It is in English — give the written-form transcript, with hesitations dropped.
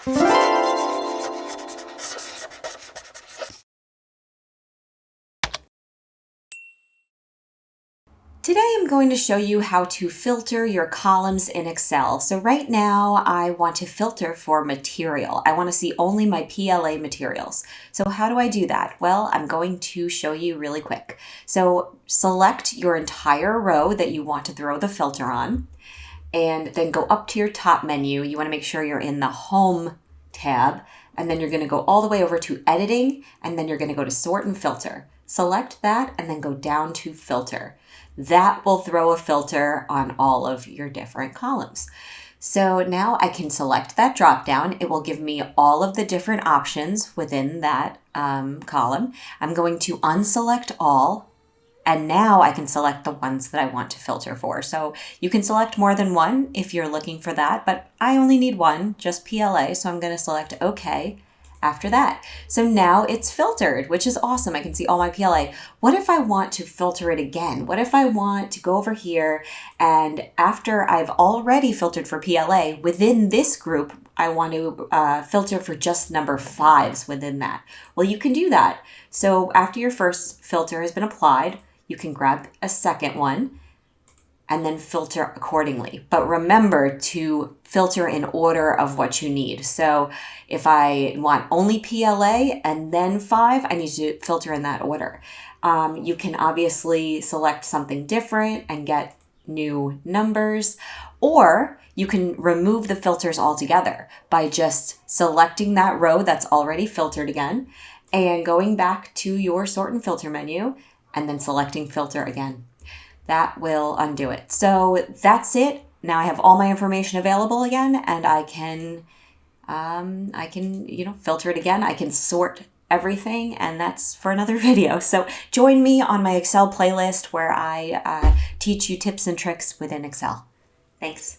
Today I'm going to show you how to filter your columns in Excel. So right now I want to filter for material. I want to see only my PLA materials. So how do I do that? Well, I'm going to show you really quick. So select your entire row that you want to throw the filter on, and then go up to your top menu. You want to make sure you're in the Home tab, and then you're going to go all the way over to Editing, and then you're going to go to Sort and Filter. Select that and then go down to Filter. That will throw a filter on all of your different columns. So now I can select that drop down. It will give me all of the different options within that column. I'm going to unselect all, and now I can select the ones that I want to filter for. So you can select more than one if you're looking for that, but I only need one, just PLA. So I'm going to select OK after that. So now it's filtered, which is awesome. I can see all my PLA. What if I want to filter it again? What if I want to go over here, and after I've already filtered for PLA within this group, I want to filter for just number 5s within that? Well, you can do that. So after your first filter has been applied, you can grab a second one and then filter accordingly. But remember to filter in order of what you need. So if I want only PLA and then 5, I need to filter in that order. You can obviously select something different and get new numbers, or you can remove the filters altogether by just selecting that row that's already filtered again and going back to your Sort and Filter menu and then selecting Filter again. That will undo it. So that's it. Now I have all my information available again, and I can filter it again. I can sort everything, and that's for another video. So join me on my Excel playlist where I teach you tips and tricks within Excel. Thanks.